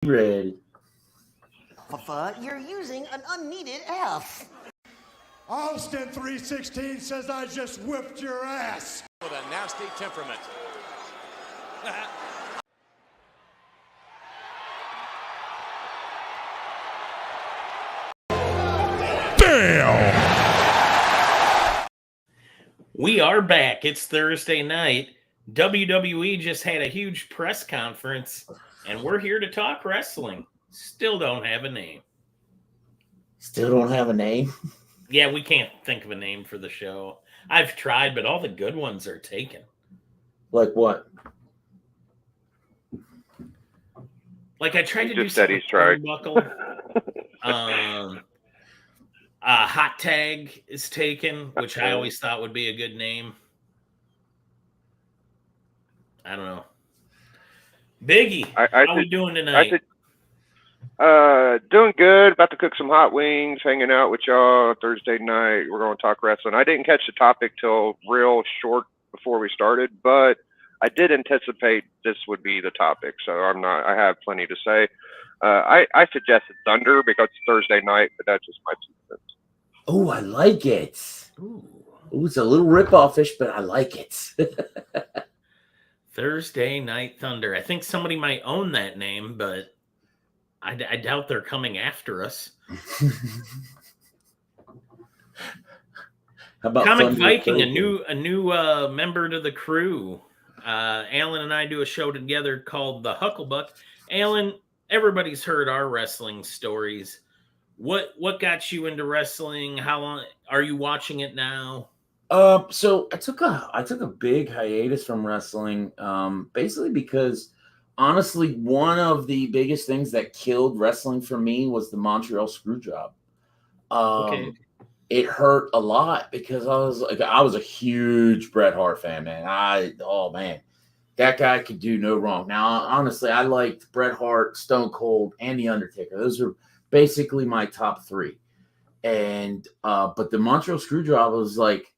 Ready. You're using an unneeded F. Austin 316 says I just whipped your ass. With a nasty temperament. Damn! We are back. It's Thursday night. WWE just had a huge press conference, and we're here to talk wrestling. Still don't have a name. Still don't have a name? Yeah, we can't think of a name for the show. I've tried, but all the good ones are taken. Like what? Like I tried to do just said he's tried. Hot Tag is taken, which I always thought would be a good name. I don't know. Biggie, how are we doing tonight? Doing good. About to cook some hot wings, hanging out with y'all Thursday night. We're going to talk wrestling. I didn't catch the topic till real short before we started, but I did anticipate this would be the topic, so I have plenty to say. I suggested Thunder because it's Thursday night, but that's just my 2 cents. Oh, I like it. Ooh, it's a little rip-offish, but I like it. Thursday Night Thunder. I think somebody might own that name, but I doubt they're coming after us. How about Comic Thunder Viking, Thursday? a new member to the crew. Alan and I do a show together called The Hucklebuck. Alan, everybody's heard our wrestling stories. What got you into wrestling? How long are you watching it now? So I took a big hiatus from wrestling, basically because honestly, one of the biggest things that killed wrestling for me was the Montreal Screwjob. Okay. It hurt a lot because I was a huge Bret Hart fan, man. That guy could do no wrong. Now, honestly, I liked Bret Hart, Stone Cold, and The Undertaker. Those are basically my top 3. And but the Montreal Screwjob was like,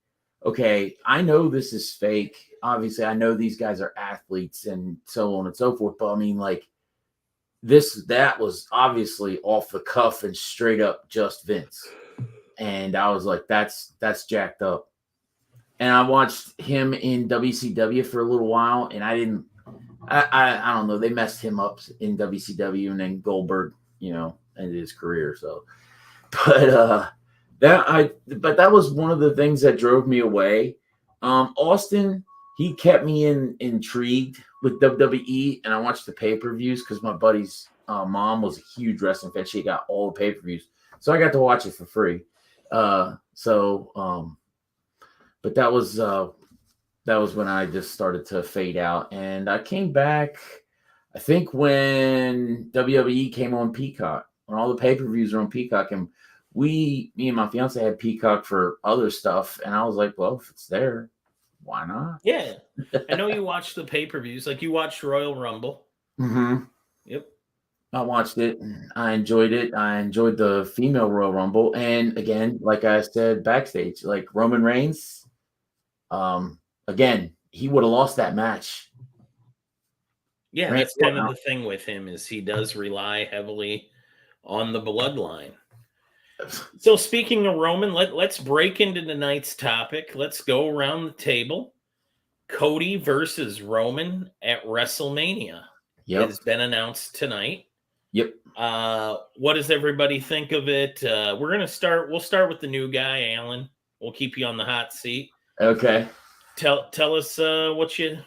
okay, I know this is fake. Obviously, I know these guys are athletes and so on and so forth. But I mean, like that was obviously off the cuff and straight up just Vince. And I was like, that's jacked up. And I watched him in WCW for a little while, and I don't know. They messed him up in WCW, and then Goldberg, ended his career. So, but that was one of the things that drove me away. Austin, he kept me intrigued with WWE, and I watched the pay-per-views because my buddy's mom was a huge wrestling fan. She got all the pay-per-views, so I got to watch it for free. But that was when I just started to fade out, and I came back, I think when WWE came on Peacock, when all the pay-per-views are on Peacock, and me and my fiance had Peacock for other stuff, and I was like, well, if it's there, why not? Yeah. I know you watched the pay-per-views, like you watched Royal Rumble. Mm-hmm. Yep. I watched it. I enjoyed it. I enjoyed the female Royal Rumble. And again, like I said backstage, like Roman Reigns, again, he would have lost that match. Yeah, that's kind of the thing with him is he does rely heavily on the bloodline. So speaking of Roman, let's break into tonight's topic. Let's go around the table. Cody versus Roman at WrestleMania. Yep. It has been announced tonight. Yep. What does everybody think of it? We'll start with the new guy, Alan. We'll keep you on the hot seat. Okay. Tell us what you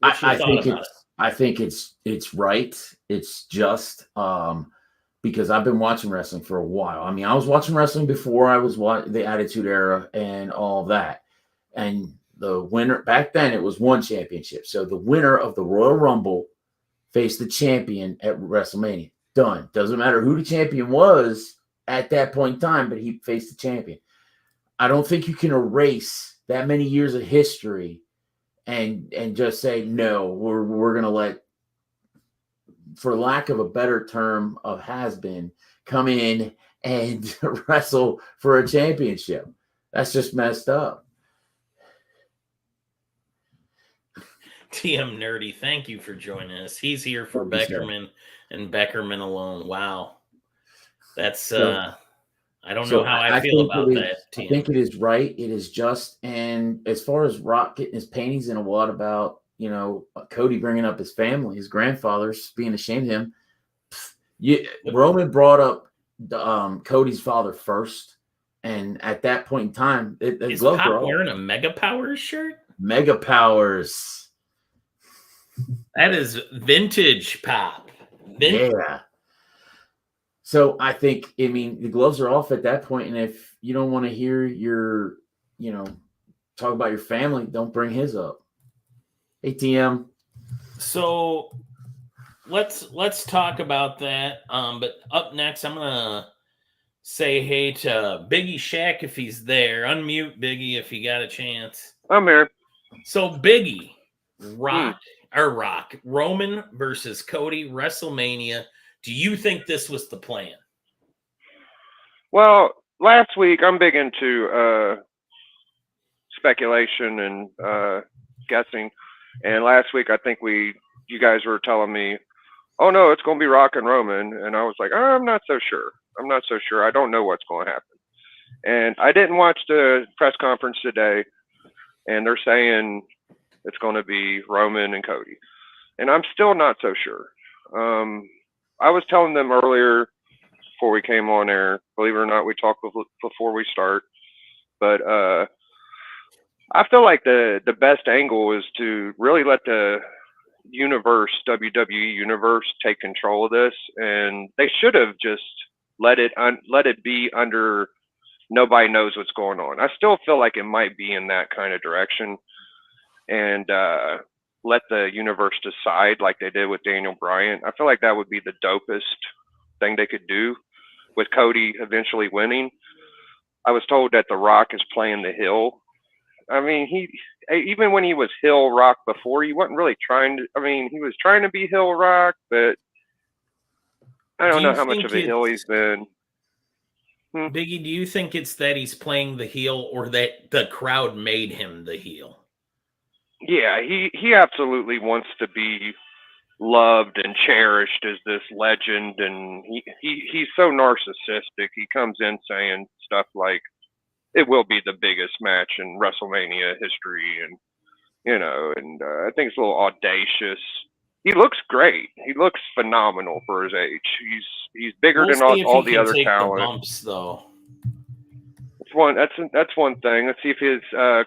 I thought think about it. I think it's right. It's just because I've been watching wrestling for a while. I mean, I was watching wrestling before I was watching the Attitude Era and all of that. And the winner back then, it was one championship. So the winner of the Royal Rumble faced the champion at WrestleMania. Done. Doesn't matter who the champion was at that point in time, but he faced the champion. I don't think you can erase that many years of history and just say, no, we're going to let, for lack of a better term of has-been, come in and wrestle for a championship. That's just messed up. TM Nerdy, thank you for joining us. He's here for Thank you, sir. Beckerman and Beckerman alone. Wow. That's So- I don't know how I feel think about it that, is- I TM. think it is right. It is just. And as far as Rock getting his panties in a wad about, Cody bringing up his family, his grandfather's being ashamed of him. Roman brought up Cody's father first. And at that point in time, Is gloves Pop were off. wearing a Mega Powers shirt? Mega Powers. That is vintage Pop. Yeah. So I think, the gloves are off at that point, and if you don't want to hear your, talk about your family, don't bring his up. Hey, TM. So let's talk about that. But up next, I'm gonna say hey to Biggie Shack if he's there. Unmute Biggie if you got a chance. I'm here. So Biggie, Roman versus Cody, WrestleMania. Do you think this was the plan? Well, last week I'm big into speculation and guessing, and last week I think you guys were telling me, oh no, it's going to be Rock and Roman, and I was like, I'm not so sure. I don't know what's going to happen. And I didn't watch the press conference today, and they're saying it's going to be Roman and Cody, and I'm still not so sure. I was telling them earlier before we came on air, believe it or not, we talked before we start, but I feel like the best angle is to really let the WWE universe take control of this, and they should have just let it be under nobody knows what's going on. I still feel like it might be in that kind of direction, and let the universe decide like they did with Daniel Bryan. I feel like that would be the dopest thing they could do, with Cody eventually winning. I was told that The Rock is playing the heel. I mean, even when he was heel Rock before, he wasn't really trying to. I mean, he was trying to be heel Rock, but I don't know how much of a heel he's been. Biggie, do you think it's that he's playing the heel, or that the crowd made him the heel? Yeah, he absolutely wants to be loved and cherished as this legend, and he's so narcissistic. He comes in saying stuff like, it will be the biggest match in WrestleMania history, and I think it's a little audacious. He looks great. He looks phenomenal for his age. He's bigger than all the other talent. The bumps, though. That's one thing. Let's see if his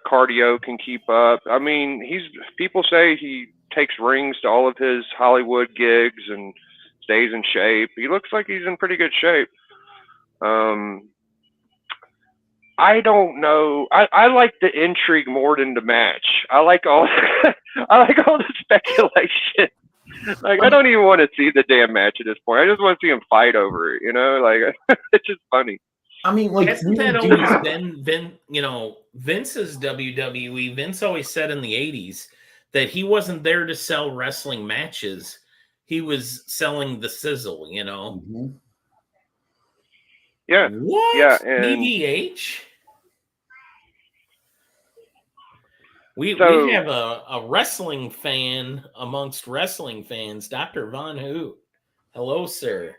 cardio can keep up. I mean, people say he takes rings to all of his Hollywood gigs and stays in shape. He looks like he's in pretty good shape. I don't know. I like the intrigue more than the match. I like all the speculation. Like, I don't even want to see the damn match at this point. I just want to see him fight over it. Like, it's just funny. I mean, like, hasn't that always been Vince's WWE? Vince always said in the 80s that he wasn't there to sell wrestling matches. He was selling the sizzle, Mm-hmm. Yeah. What? Yeah, and BBH? We have a wrestling fan amongst wrestling fans, Dr. Von Hoot. Hello, sir.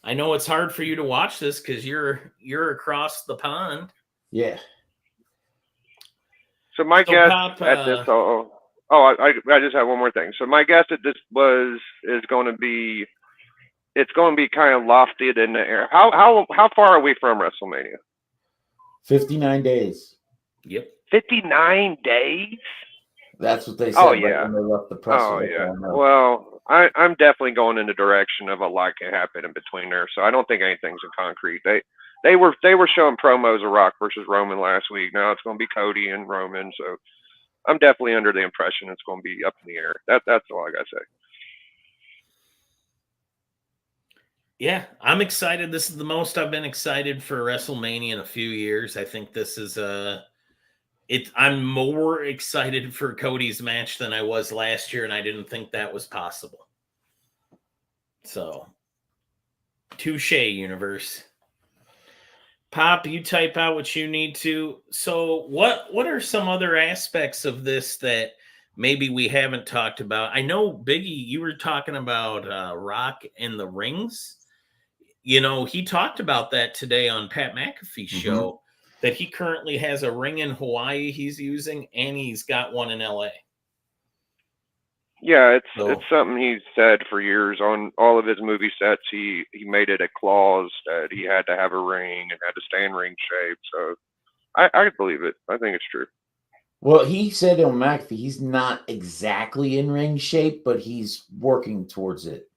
I know it's hard for you to watch this because you're across the pond. Yeah. So my guess at this. I just have one more thing. So my guess at this is going to be, it's going to be kind of lofted in the air. How far are we from WrestleMania? 59 days. Yep. 59 days? That's what they said. Oh, yeah. When they left the press. Oh, yeah. Well, I'm definitely going in the direction of a lot can happen in between there. So I don't think anything's in concrete. They were showing promos of Rock versus Roman last week. Now it's going to be Cody and Roman. So I'm definitely under the impression it's going to be up in the air. That's all I got to say. Yeah, I'm excited. This is the most I've been excited for WrestleMania in a few years. I think this is I'm more excited for Cody's match than I was last year, and I didn't think that was possible. So, touche, universe. Pop, you type out what you need to. So, what are some other aspects of this that maybe we haven't talked about. I know, Biggie, you were talking about Rock and the rings. You know, he talked about that today on Pat McAfee's show, that he currently has a ring in Hawaii he's using, and he's got one in LA. Yeah, it's something he's said for years on all of his movie sets. He made it a clause that he had to have a ring and had to stay in ring shape. So I believe it. I think it's true. Well, he said on McAfee he's not exactly in ring shape, but he's working towards it.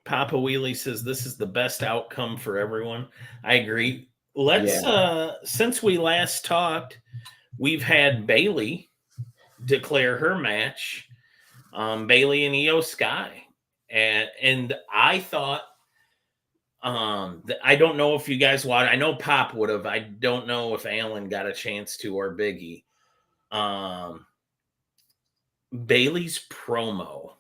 Papa Wheelie says this is the best outcome for everyone. I agree. Let's since we last talked, we've had Bailey declare her match, Bailey and Io Sky, and I thought, I don't know if you guys watched. I know Pop would have. I don't know if Alan got a chance to, or Biggie. Bailey's promo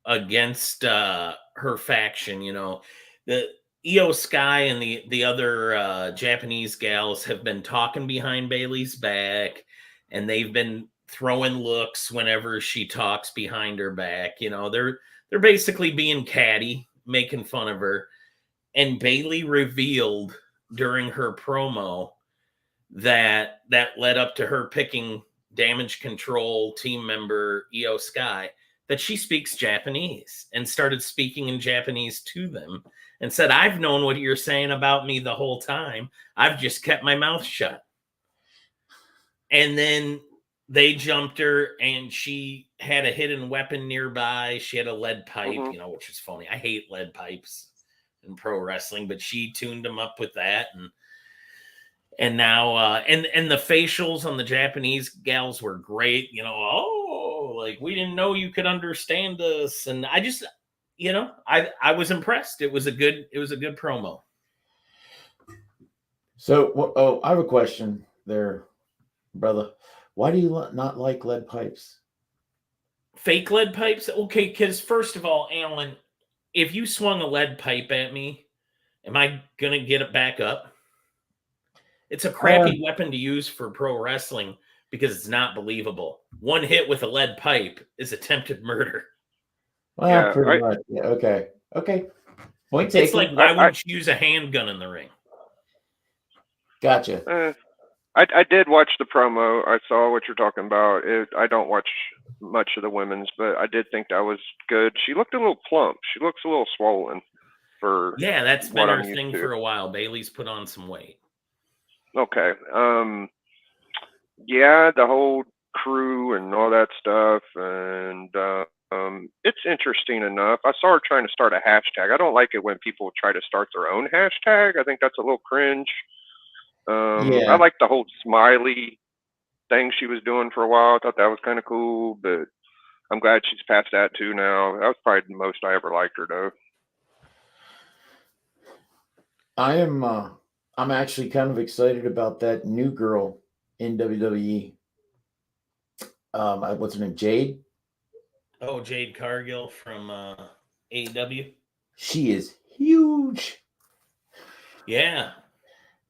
against her faction, you know, the Io Sky and the other Japanese gals have been talking behind Bailey's back, and they've been throwing looks whenever she talks behind her back. You know, they're basically being catty, making fun of her. And Bailey revealed during her promo that led up to her picking Damage Control team member Io Sky, that she speaks Japanese, and started speaking in Japanese to them and said, I've known what you're saying about me the whole time. I've just kept my mouth shut. And then they jumped her, and she had a hidden weapon nearby. She had a lead pipe, you know, which is funny. I hate lead pipes in pro wrestling, but she tuned them up with that. And now, and the facials on the Japanese gals were great. You know, like, we didn't know you could understand us. And I just, you know, I was impressed. It was a good promo. So, I have a question there, brother. Why do you not like lead pipes? Fake lead pipes? Okay, because first of all, Alan, if you swung a lead pipe at me, am I going to get it back up? It's a crappy weapon to use for pro wrestling because it's not believable. One hit with a lead pipe is attempted murder. Well, yeah, pretty much. Yeah, okay. Point taken. It's like, why wouldn't you use a handgun in the ring? Gotcha. I did watch the promo. I saw what you're talking about. I don't watch much of the women's, but I did think that was good. She looked a little plump. She looks a little swollen. That's been her thing for a while. Bailey's put on some weight. Okay. Yeah, the whole crew and all that stuff, and it's interesting enough. I saw her trying to start a hashtag. I don't like it when people try to start their own hashtag. I think that's a little cringe. I like the whole smiley thing she was doing for a while. I thought that was kind of cool, but I'm glad she's past that too now. That was probably the most I ever liked her, though. I'm actually kind of excited about that new girl in WWE. What's her name? Jade? Oh, Jade Cargill from AEW. She is huge. Yeah.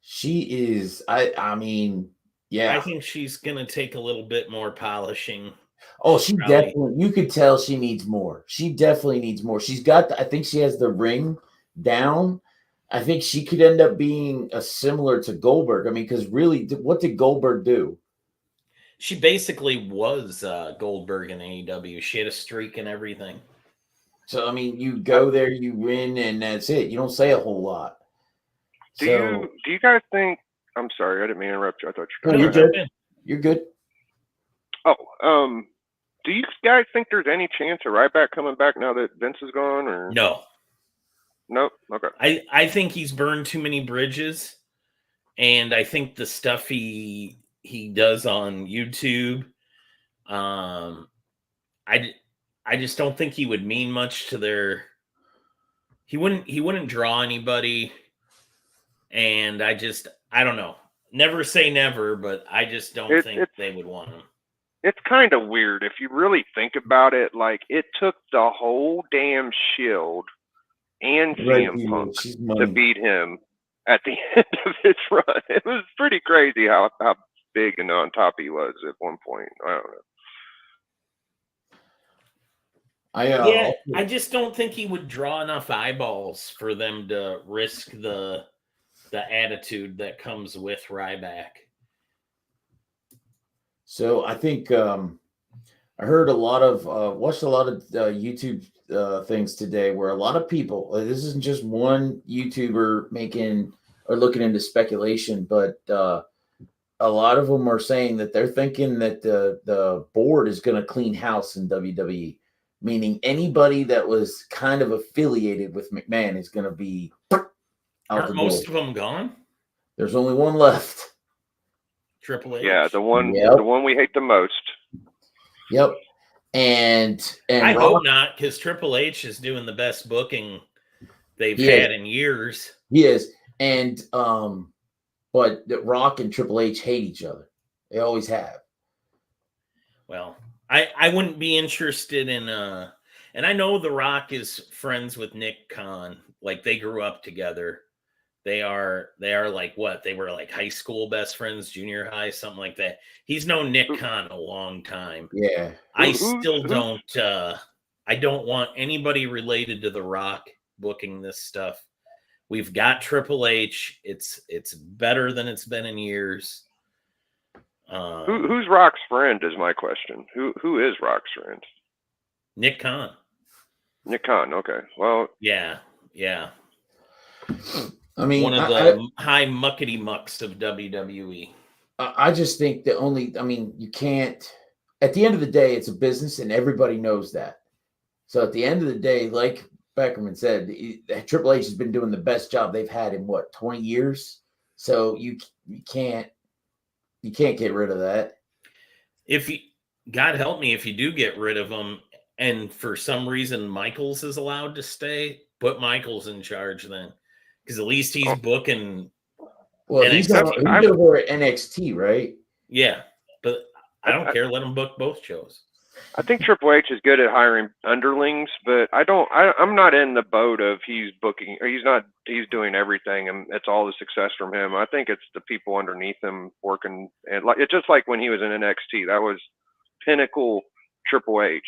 She is. I mean, yeah. I think she's going to take a little bit more polishing. Oh, she definitely, you could tell she needs more. She definitely needs more. She's got, I think she has the ring down. I think she could end up being similar to Goldberg. I mean, because really, what did Goldberg do? She basically was Goldberg in AEW. She had a streak and everything. So, I mean, you go there, you win, and that's it. You don't say a whole lot. Do you guys think? I'm sorry, I didn't mean to interrupt you. I thought you were you're good. You're good. Oh, do you guys think there's any chance of Ryback coming back now that Vince is gone? Or no? Nope. Okay. I think he's burned too many bridges, and I think the stuff he does on YouTube, I just don't think he would mean much to their. He wouldn't draw anybody, and I don't know. Never say never, but I just don't think they would want him. It's kind of weird if you really think about it. Like, it took the whole damn Shield and CM Punk to beat him at the end of his run. It was pretty crazy how big and on top he was at one point. I don't know. I just don't think he would draw enough eyeballs for them to risk the attitude that comes with Ryback. So I think I heard watched a lot of YouTube things today where a lot of people, this isn't just one YouTuber making or looking into speculation, but a lot of them are saying that they're thinking that the board is going to clean house in WWE, meaning anybody that was kind of affiliated with McMahon is going to be out Aren't most of them gone? There's only one left. Triple H. Yeah, the one we hate the most. Yep. And I hope not, because Triple H is doing the best booking they've had in years. He is. And but Rock and Triple H hate each other. They always have. Well, I wouldn't be interested in and I know The Rock is friends with Nick Khan. Like they grew up together. They are like what? They were like high school best friends, junior high, something like that. He's known Nick Khan a long time. Yeah. I still don't I don't want anybody related to The Rock booking this stuff. We've got Triple H. It's better than it's been in years. Who's Rock's friend is my question. Who is Rock's friend? Nick Khan. Nick Khan, okay. Well, yeah. I mean, one of the high muckety mucks of WWE. I just think you can't, at the end of the day, it's a business and everybody knows that. So at the end of the day, like Beckerman said, Triple H has been doing the best job they've had in 20 years. So you can't get rid of that. God help me, if you do get rid of them and for some reason Michaels is allowed to stay, put Michaels in charge then. Because at least he's booking. Well, he's over at NXT, right? Yeah, but I don't care. Let him book both shows. I think Triple H is good at hiring underlings, but I'm not in the boat of he's booking or he's doing everything and it's all the success from him. I think it's the people underneath him working, and it's just like when he was in NXT. That was pinnacle Triple H.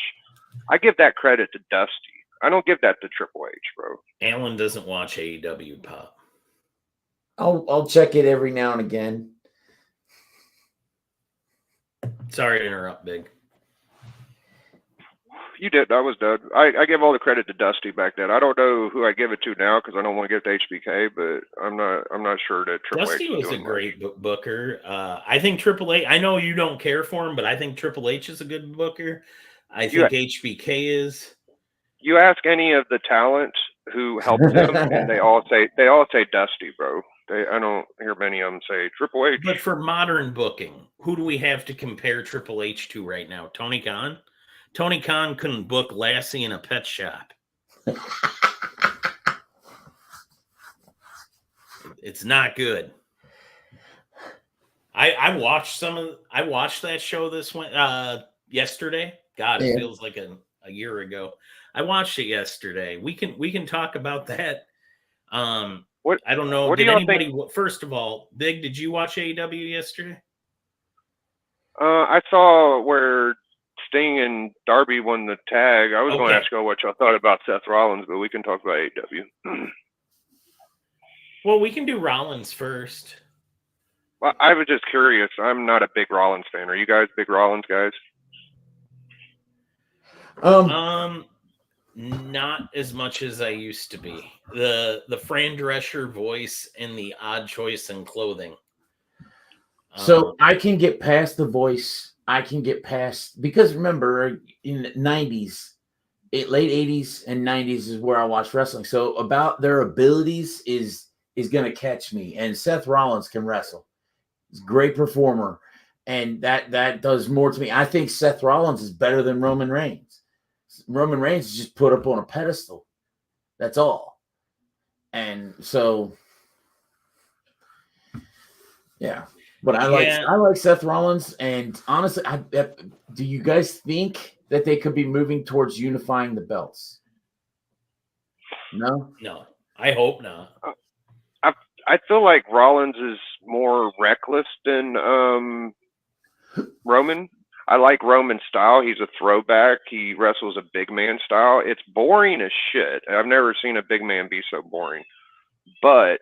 I give that credit to Dusty. I don't give that to Triple H, bro. Alan doesn't watch AEW Pop. I'll check it every now and again. Sorry to interrupt, Big. You did. I was done. I give all the credit to Dusty back then. I don't know who I give it to now because I don't want to give it to HBK, but I'm not sure that Triple Dusty H was a great booker. I think Triple H. I know you don't care for him, but I think Triple H is a good booker. I think HBK is. You ask any of the talent who helped him, and they all say Dusty, bro. I don't hear many of them say Triple H. But for modern booking, who do we have to compare Triple H to right now? Tony Khan? Tony Khan couldn't book Lassie in a pet shop. It's not good. I watched that show yesterday. God, it feels like a year ago. I watched it yesterday. We can talk about that. What I don't know. What did do y'all anybody? think? First of all, Big, did you watch AEW yesterday? I saw where Sting and Darby won the tag. I was going to ask y'all what y'all thought about Seth Rollins, but we can talk about AEW. Well, we can do Rollins first. Well, I was just curious. I'm not a big Rollins fan. Are you guys big Rollins guys? Not as much as I used to be. The Fran Drescher voice and the odd choice in clothing. So I can get past the voice. I can get past, because remember in the 90s, late 80s and 90s is where I watched wrestling. So about their abilities is going to catch me. And Seth Rollins can wrestle. He's a great performer. And that does more to me. I think Seth Rollins is better than Roman Reigns. Roman Reigns is just put up on a pedestal. That's all. And so, yeah. But I like Seth Rollins. And honestly, do you guys think that they could be moving towards unifying the belts? No? No. I hope not. I feel like Rollins is more reckless than Roman. I like Roman's style. He's a throwback. He wrestles a big man style. It's boring as shit. I've never seen a big man be so boring. But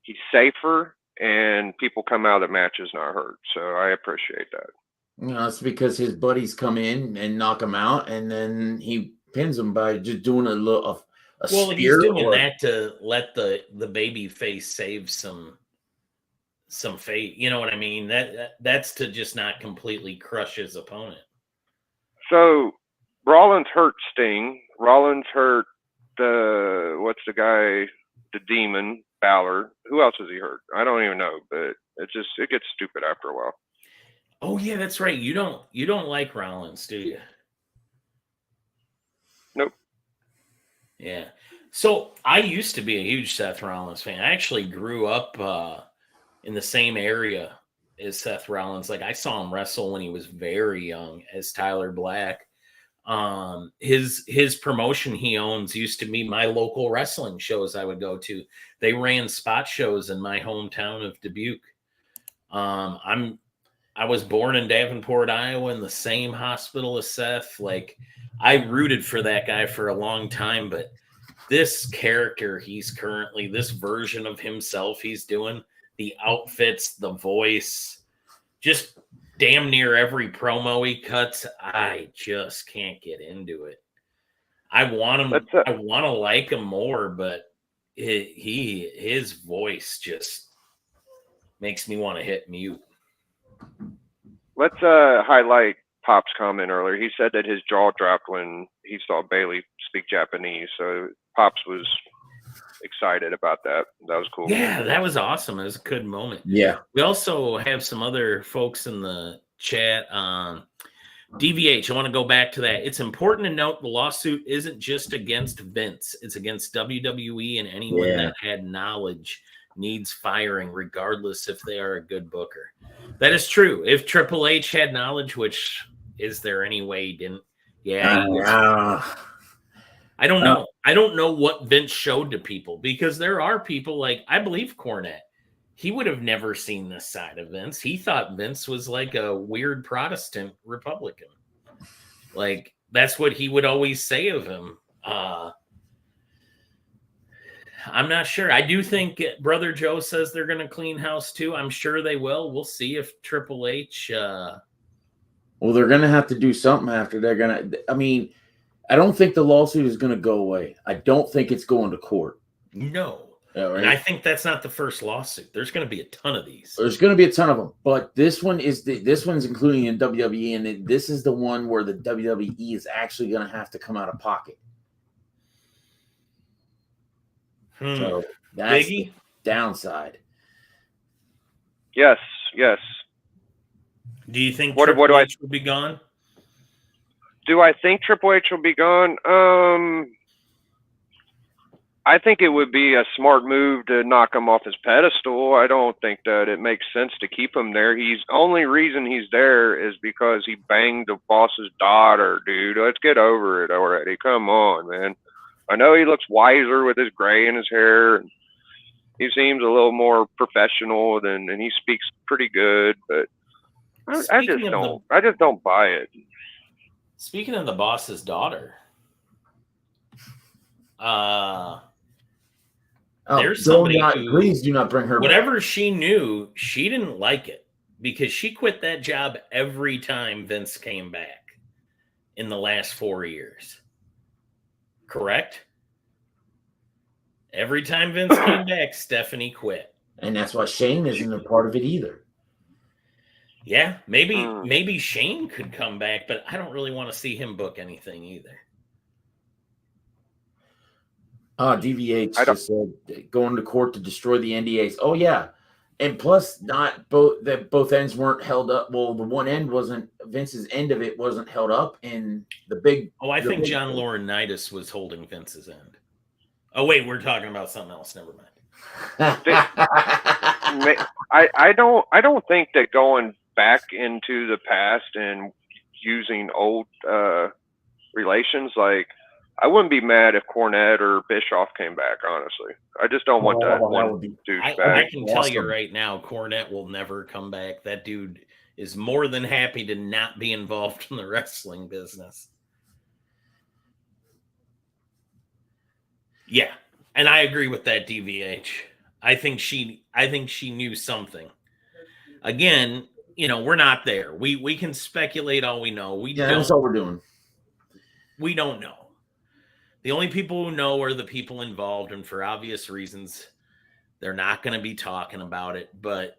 he's safer, and people come out of the matches not hurt. So I appreciate that. It's because his buddies come in and knock him out, and then he pins him by just doing a little. Well, he's doing that to let the baby face save some fate. You know what I mean? That's to just not completely crush his opponent. So Rollins hurt Sting. Rollins hurt what's the guy? The Demon, Balor. Who else has he hurt? I don't even know, but it gets stupid after a while. Oh yeah, that's right. You don't like Rollins, do you? Nope. Yeah. So I used to be a huge Seth Rollins fan. I actually grew up in the same area as Seth Rollins. Like I saw him wrestle when he was very young as Tyler Black. His promotion he owns used to be my local wrestling shows I would go to. They ran spot shows in my hometown of Dubuque. I was born in Davenport, Iowa, in the same hospital as Seth. Like, I rooted for that guy for a long time, but this character this version of himself he's doing, the outfits, the voice, just damn near every promo he cuts, I just can't get into it. I want to like him more, but his voice just makes me want to hit mute. Let's highlight Pop's comment earlier. He said that his jaw dropped when he saw Bailey speak Japanese. So Pops was excited about that. That was cool. Yeah, that was awesome. It was a good moment. Yeah. We also have some other folks in the chat. DVH, I want to go back to that. It's important to note the lawsuit isn't just against Vince. It's against WWE and anyone that had knowledge needs firing, regardless if they are a good booker. That is true. If Triple H had knowledge, which is there any way he didn't? Yeah. I don't know. I don't know what Vince showed to people, because there are people like, I believe Cornette, he would have never seen this side of Vince. He thought Vince was like a weird Protestant Republican. Like, that's what he would always say of him. I'm not sure. I do think Brother Joe says they're going to clean house too. I'm sure they will. We'll see if Triple H. Well, they're going to have to do something after. They're going to. I mean, I don't think the lawsuit is going to go away. I don't think it's going to court. No. Right? And I think that's not the first lawsuit. There's going to be a ton of these. There's going to be a ton of them, but this one's including in WWE, and this is the one where the WWE is actually going to have to come out of pocket. So that's the downside. Yes. Do you think Triple H will be gone? Do I think Triple H will be gone? I think it would be a smart move to knock him off his pedestal. I don't think that it makes sense to keep him there. Only reason he's there is because he banged the boss's daughter, dude. Let's get over it already. Come on, man. I know he looks wiser with his gray in his hair. He seems a little more professional and he speaks pretty good, but I just don't buy it. Speaking of the boss's daughter, there's somebody please do not bring her whatever back. She knew, she didn't like it because she quit that job every time Vince came back in the last 4 years. Correct? Every time Vince came back, Stephanie quit. And that's why Shane isn't a part of it either. Yeah, maybe Shane could come back, but I don't really want to see him book anything either. DVH just said going to court to destroy the NDAs. Oh yeah, and plus both ends weren't held up. Well, the one end wasn't, Vince's end of it wasn't held up, and the big. Oh, I think John Laurinaitis was holding Vince's end. Oh wait, we're talking about something else. Never mind. I don't think that going back into the past and using old relations, like I wouldn't be mad if Cornette or Bischoff came back, honestly. I just don't want that one douchebag. I can tell you right now, Cornette will never come back. That dude is more than happy to not be involved in the wrestling business. Yeah, and I agree with that, DVH. I think she knew something. Again, we're not there. We can speculate all we know. That's all we're doing. We don't know. The only people who know are the people involved, and for obvious reasons, they're not going to be talking about it. But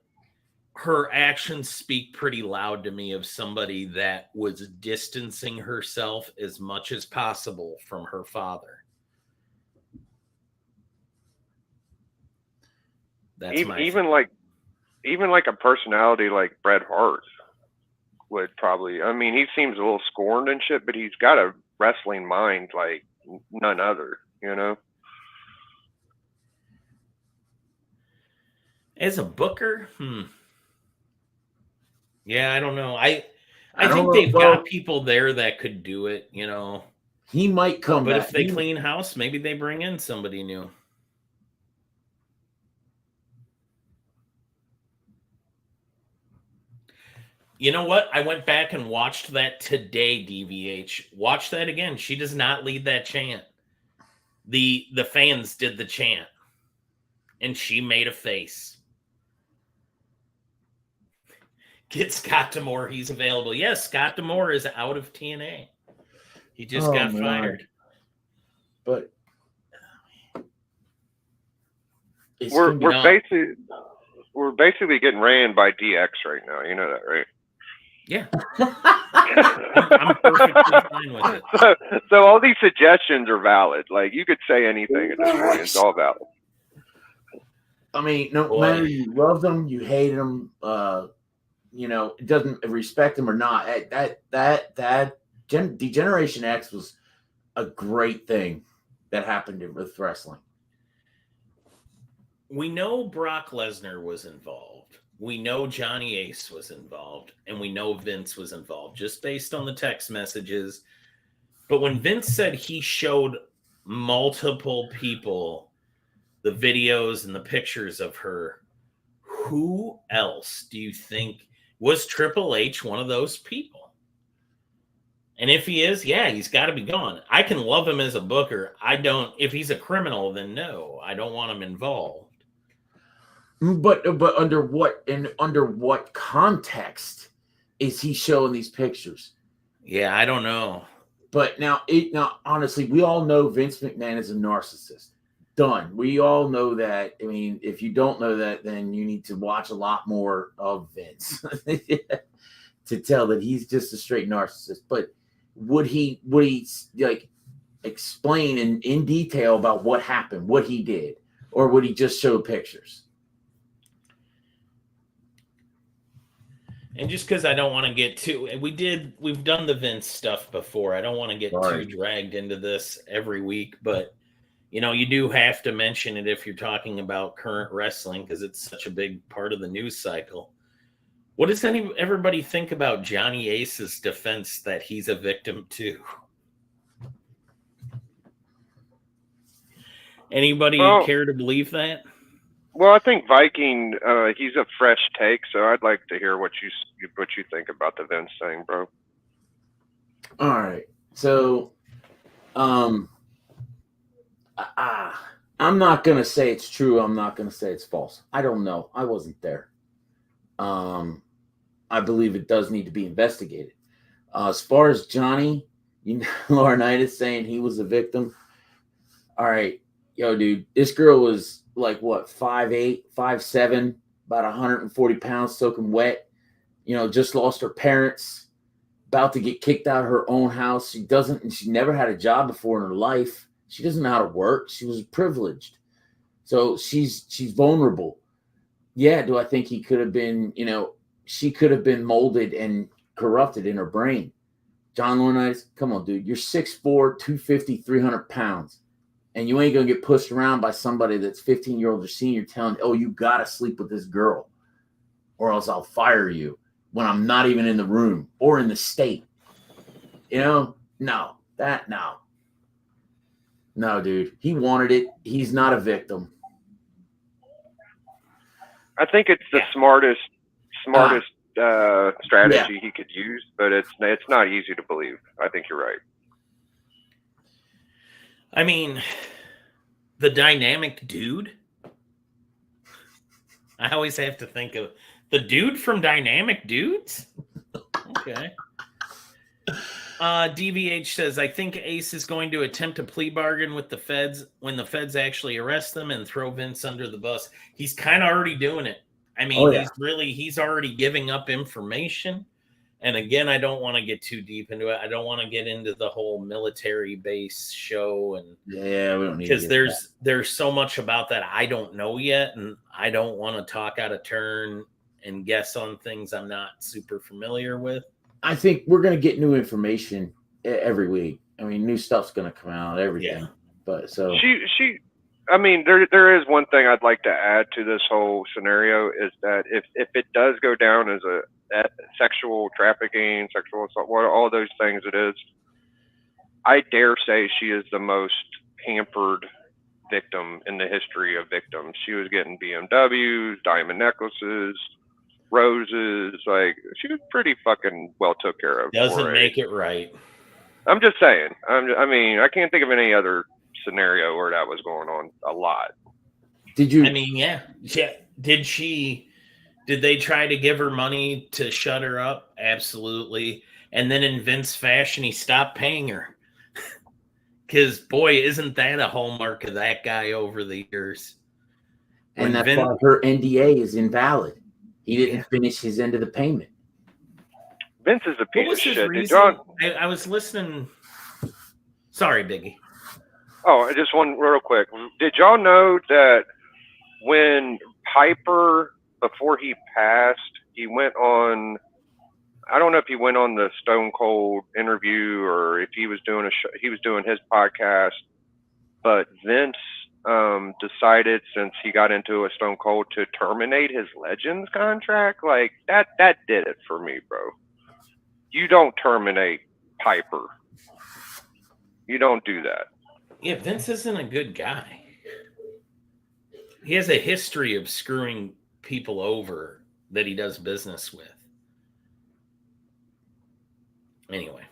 her actions speak pretty loud to me of somebody that was distancing herself as much as possible from her father. That's even like a personality like Bret Hart would probably. I mean, he seems a little scorned and shit, but he's got a wrestling mind like none other. As a booker, yeah, I don't know. I think they've got people there that could do it. He might come but back. If they clean house, maybe they bring in somebody new. You know what? I went back and watched that today, DVH. Watch that again. She does not lead that chant. The fans did the chant. And she made a face. Get Scott D'Amore. He's available. Yes, Scott D'Amore is out of TNA. He just got fired. But we're basically getting ran by DX right now. You know that, right? Yeah. I'm perfectly fine with it. So all these suggestions are valid. Like, you could say anything at this point. It's all valid. I mean, no matter you love them, you hate them, it doesn't respect them or not. That Degeneration X was a great thing that happened with wrestling. We know Brock Lesnar was involved. We know Johnny Ace was involved, and we know Vince was involved, just based on the text messages. But when Vince said he showed multiple people the videos and the pictures of her, who else do you think was Triple H one of those people? And if he is, yeah, he's got to be gone. I can love him as a booker. If he's a criminal, then no, I don't want him involved. But under what context is he showing these pictures? Yeah, I don't know. But now honestly, we all know Vince McMahon is a narcissist. Done. We all know that. I mean, if you don't know that, then you need to watch a lot more of Vince to tell that he's just a straight narcissist. But would he like explain in detail about what happened, what he did, or would he just show pictures? And just because I don't want to get too, we've done the Vince stuff before. I don't want to get too dragged into this every week, but you do have to mention it if you're talking about current wrestling because it's such a big part of the news cycle. What does everybody think about Johnny Ace's defense that he's a victim too? Anybody care to believe that? Well, I think Viking, he's a fresh take, so I'd like to hear what you think about the Vince thing, bro. All right. So, I'm not going to say it's true. I'm not going to say it's false. I don't know. I wasn't there. I believe it does need to be investigated. As far as Johnny, Laurinaitis saying he was a victim. All right. Yo, dude, this girl was like, what, 5'8", 5'7", about 140 pounds, soaking wet. Just lost her parents, about to get kicked out of her own house. She never had a job before in her life. She doesn't know how to work. She was privileged. So she's vulnerable. Yeah, do I think he could have been, she could have been molded and corrupted in her brain. John Laurinaitis, come on, dude. You're 6'4", 250, 300 pounds. And you ain't going to get pushed around by somebody that's 15-year-old or senior telling, oh, you got to sleep with this girl or else I'll fire you when I'm not even in the room or in the state. No. No, dude. He wanted it. He's not a victim. I think it's the smartest strategy he could use, but it's not easy to believe. I think you're right. I mean, the dynamic dude. I always have to think of the dude from Dynamic Dudes. Okay. DVH says, I think Ace is going to attempt a plea bargain with the feds when the feds actually arrest them and throw Vince under the bus. He's kind of already doing it. I mean, he's already giving up information. And again, I don't want to get too deep into it. I don't want to get into the whole military base show, and we don't need because there's so much about that I don't know yet, and I don't want to talk out of turn and guess on things I'm not super familiar with. I think we're going to get new information every week. I mean, new stuff's going to come out, everything. Yeah. But so I mean, there is one thing I'd like to add to this whole scenario is that if it does go down as a sexual trafficking, sexual assault, all those things it is, I dare say she is the most pampered victim in the history of victims. She was getting BMWs, diamond necklaces, roses. Like, she was pretty fucking well took care of. Doesn't make it right. I'm just saying. I mean, I can't think of any other scenario where that was going on a lot. Did you? I mean, yeah. Did they try to give her money to shut her up? Absolutely. And then in Vince fashion, he stopped paying her. Because, boy, isn't that a hallmark of that guy over the years? And that's why her NDA is invalid. He didn't finish his end of the payment. Vince is a piece of shit. I was listening. Sorry, Biggie. Oh, just one real quick. Did y'all know that when Piper, before he passed, he went on, I don't know if he went on the Stone Cold interview or if he was doing he was doing his podcast, but Vince decided, since he got into a Stone Cold, to terminate his Legends contract. Like, that did it for me, bro. You don't terminate Piper. You don't do that. Yeah, Vince isn't a good guy. He has a history of screwing people over that he does business with. Anyway,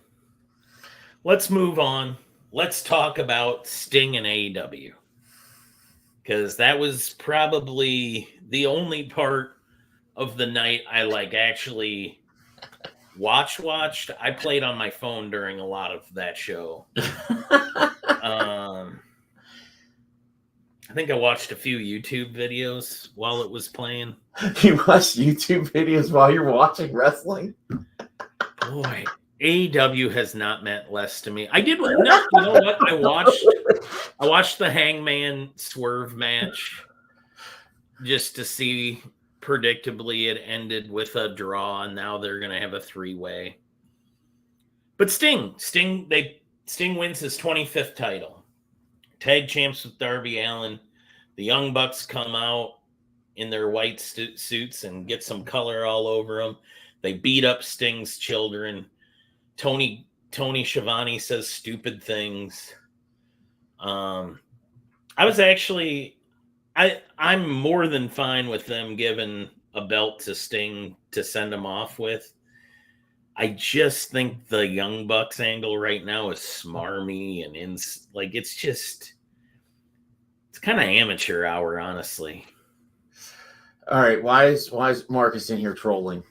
let's move on. Let's talk about Sting and AEW. Because that was probably the only part of the night I actually watched. I played on my phone during a lot of that show. I think I watched a few YouTube videos while it was playing. You watched YouTube videos while you're watching wrestling? Boy, AEW has not meant less to me. You know what? I watched the Hangman Swerve match just to see. Predictably, it ended with a draw, and now they're going to have a 3-way. But Sting wins his 25th title. Tag champs with Darby Allin. The Young Bucks come out in their white suits and get some color all over them. They beat up Sting's children. Tony Schiavone says stupid things. I'm more than fine with them giving a belt to Sting to send him off with. I just think the Young Bucks angle right now is smarmy and it's kind of amateur hour, honestly. All right, why is Marcus in here trolling?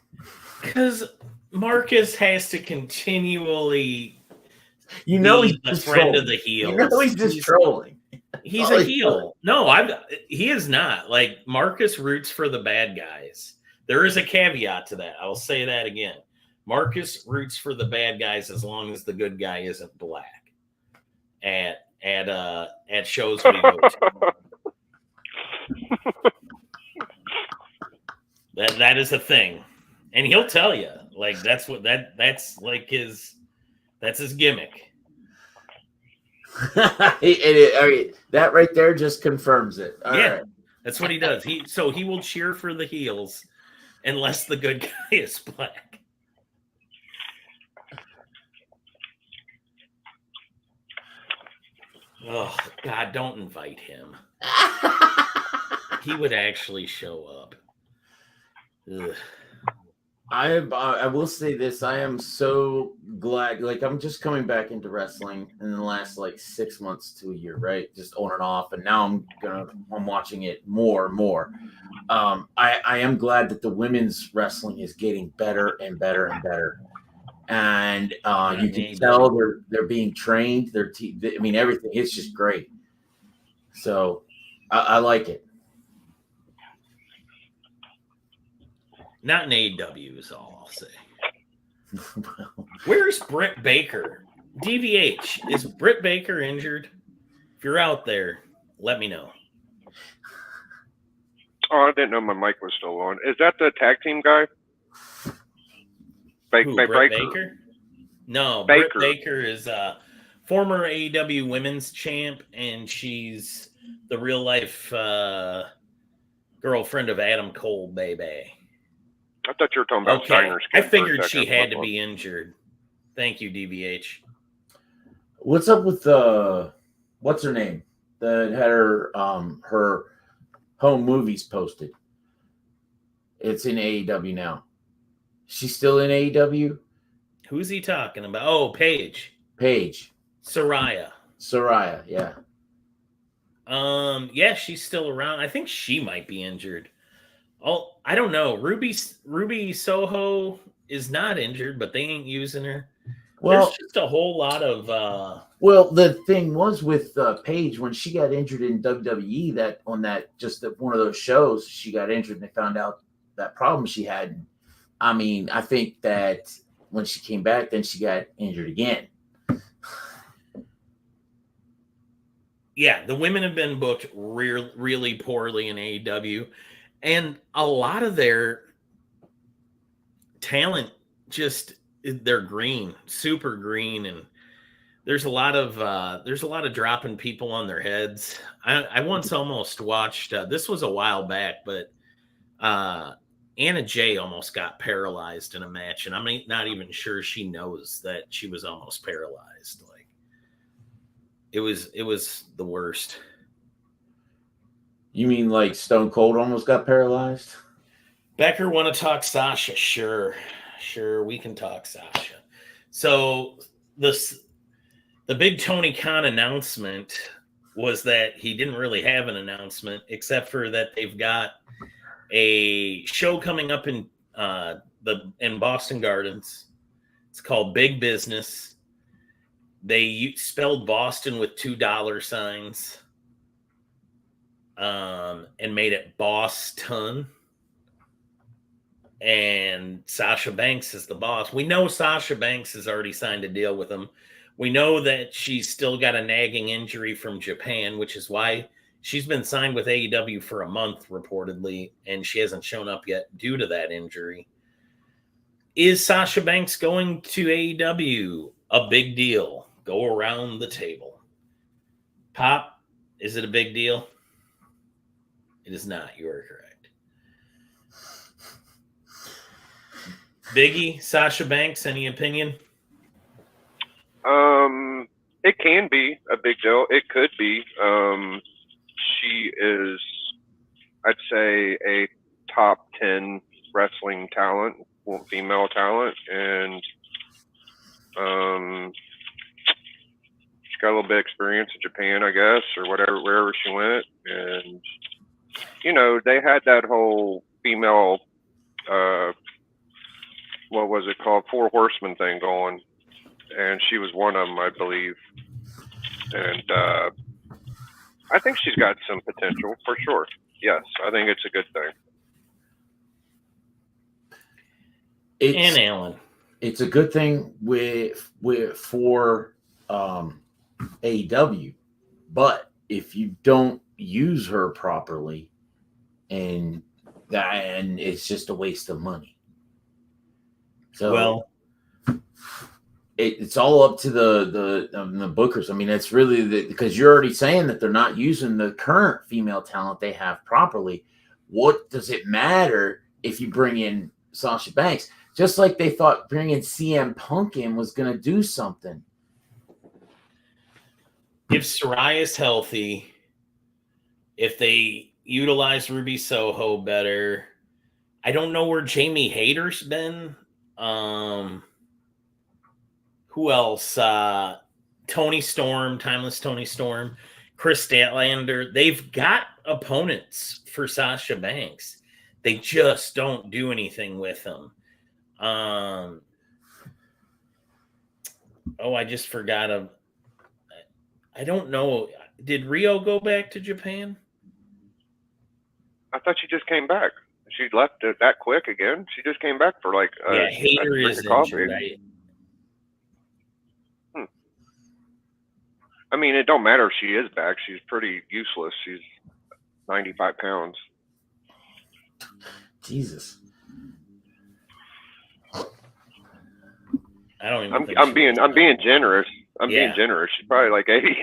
Because Marcus has to continually, he's the friend of the heel. He's just trolling. He's a heel. No, he is not. Marcus roots for the bad guys. There is a caveat to that. I'll say that again. Marcus roots for the bad guys as long as the good guy isn't black. At shows we go to. That is a thing. And he'll tell you. That's his gimmick. That right there just confirms it. All right. That's what he does. He will cheer for the heels unless the good guy is black. Oh God, don't invite him. He would actually show up. Ugh. I will say this. I am so glad. Like, I'm just coming back into wrestling in the last like 6 months to a year, right? Just on and off. And now I'm watching it more and more. I am glad that the women's wrestling is getting better and better and better. And you can tell they're being trained. I mean, everything. It's just great. So I like it. Not in AEW is all I'll say. Where's Britt Baker? DVH, is Britt Baker injured? If you're out there, let me know. Oh, I didn't know my mic was still on. Is that the tag team guy? Who, Britt Baker? No, Baker. Britt Baker is former AEW women's champ, and she's the real life girlfriend of Adam Cole, baby. I thought you were talking about Steiner's. I figured she had to be injured. Thank you, DVH. What's up with what's her name that had her home movies posted? It's in AEW now. She's still in AEW? Who's he talking about? Oh, Paige. Saraya, yeah. Yeah, she's still around. I think she might be injured. Oh, I don't know. Ruby Soho is not injured, but they ain't using her. Well, there's just a whole lot of well, the thing was with Paige, when she got injured in WWE, one of those shows, she got injured and they found out that problem she had. I mean, I think that when she came back, then she got injured again. Yeah, the women have been booked really poorly in AEW. And a lot of their talent they're green, super green, and there's a lot of dropping people on their heads. I once almost watched this was a while back, but Anna Jay almost got paralyzed in a match, and I'm not even sure she knows that she was almost paralyzed. Like it was the worst. You mean like Stone Cold almost got paralyzed? Becker, want to talk Sasha? Sure, we can talk Sasha. So the big Tony Khan announcement was that he didn't really have an announcement, except for that they've got a show coming up in Boston Gardens. It's called Big Business. They spelled Boston with $2 and made it Boston. And Sasha Banks is the boss. We know Sasha Banks has already signed a deal with him. We know that she's still got a nagging injury from Japan, which is why she's been signed with AEW for a month, reportedly, and she hasn't shown up yet due to that injury. Is Sasha Banks going to AEW? A big deal. Go around the table. Pop, is it a big deal? It is not. You are correct. Biggie, Sasha Banks, any opinion? It can be a big deal. It could be. She is, I'd say, a top 10 wrestling talent, female talent, and she's got a little bit of experience in Japan, I guess, or wherever she went. And, they had that whole female, what was it called? 4 Horsemen thing going. And she was one of them, I believe. And I think she's got some potential for sure. Yes, I think it's a good thing. And Alan, it's a good thing for AEW, but if you don't use her properly, and it's just a waste of money. So it's all up to the bookers. I mean, it's really because you're already saying that they're not using the current female talent they have properly. What does it matter if you bring in Sasha Banks? Just like they thought bringing CM Punk in was going to do something. if Soraya's healthy, if they utilize Ruby Soho better, I don't know where Jamie Hayter's been. Who else? Tony Storm, Timeless Tony Storm, Chris Statlander. They've got opponents for Sasha Banks. They just don't do anything with them. I just forgot. I don't know. Did Rio go back to Japan? I thought she just came back. She left it that quick again. She just came back for like Hayter is injured. I mean, it don't matter if she is back. She's pretty useless. She's 95 pounds. Jesus. I don't even. I'm being generous. I'm being generous. She's probably like 80.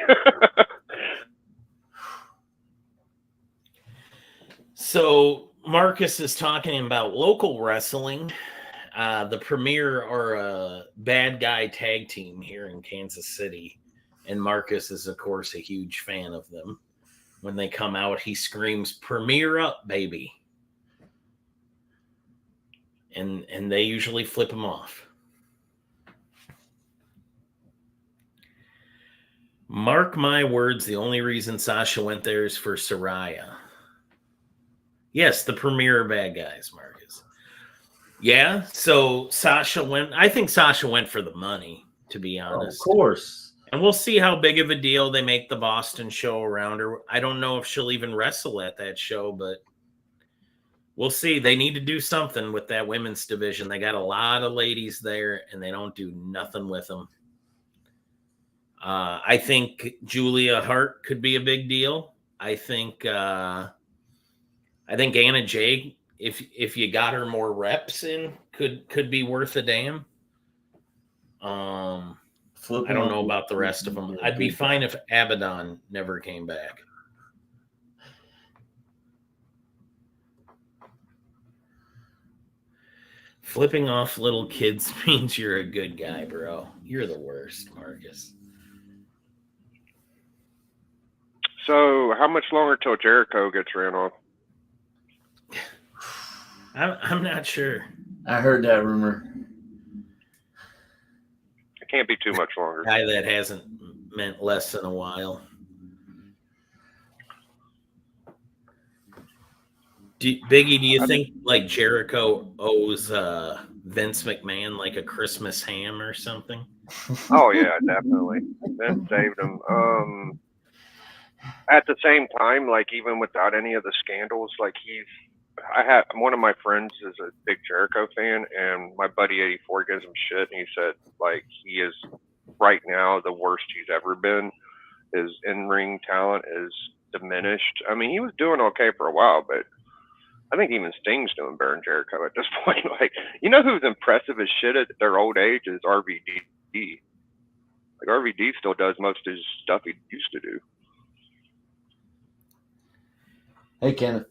So Marcus is talking about local wrestling. The Premier are a bad guy tag team here in Kansas City. And Marcus is, of course, a huge fan of them. When they come out, he screams, "Premier up, baby." And they usually flip him off. Mark my words, the only reason Sasha went there is for Saraya. Yes, the Premier bad guys, Marcus. Yeah, so Sasha went. I think Sasha went for the money, to be honest. Of course. And we'll see how big of a deal they make the Boston show around her. I don't know if she'll even wrestle at that show, but we'll see. They need to do something with that women's division. They got a lot of ladies there, and they don't do nothing with them. I think Julia Hart could be a big deal. I think Anna Jay, if you got her more reps in, could be worth a damn. I don't know about the rest of them. I'd be fine if Abaddon never came back. Flipping off little kids means you're a good guy, bro. You're the worst, Marcus. So, how much longer till Jericho gets ran off? I'm not sure. I heard that rumor. It can't be too much longer. Guy that hasn't meant less than a while. Biggie, do you think like Jericho owes Vince McMahon like a Christmas ham or something? Oh yeah, definitely. Vince saved him. At the same time, like even without any of the scandals, like one of my friends is a big Jericho fan, and my buddy 84 gives him shit, and he said like he is right now the worst he's ever been. His in-ring talent is diminished. I mean, he was doing okay for a while, but I think even Sting's doing better than Jericho at this point. Like, you know who's impressive as shit at their old age is RVD. Like RVD still does most of his stuff he used to do. Hey, Kenneth.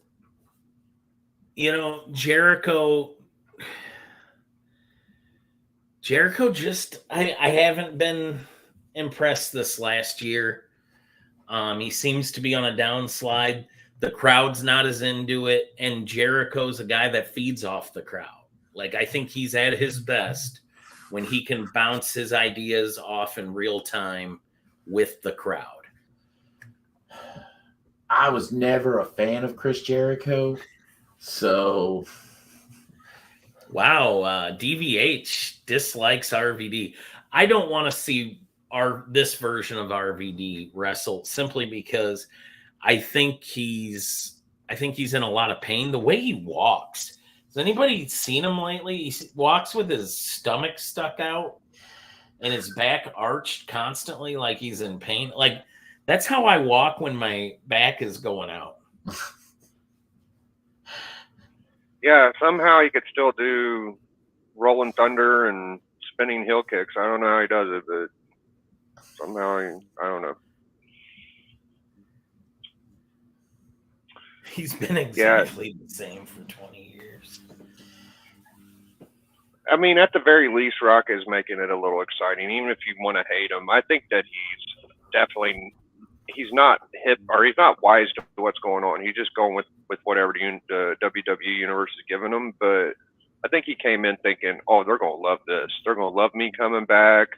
You know, Jericho just, I haven't been impressed this last year. He seems to be on a downslide. The crowd's not as into it, and Jericho's a guy that feeds off the crowd. Like, I think he's at his best when he can bounce his ideas off in real time with the crowd. I was never a fan of Chris Jericho, so... Wow, DVH dislikes RVD. I don't want to see this version of RVD wrestle simply because I think he's in a lot of pain. The way he walks. Has anybody seen him lately? He walks with his stomach stuck out and his back arched constantly like he's in pain. Like, that's how I walk when my back is going out. Yeah, somehow he could still do Rolling Thunder and spinning heel kicks. I don't know how he does it, but somehow I don't know. He's been exactly the same for 20 years. I mean, at the very least, Rock is making it a little exciting, even if you want to hate him. I think that he's definitely he's not hip or he's not wise to what's going on. He's just going with whatever the WWE universe is giving him. But I think he came in thinking, oh, they're going to love this. They're going to love me coming back.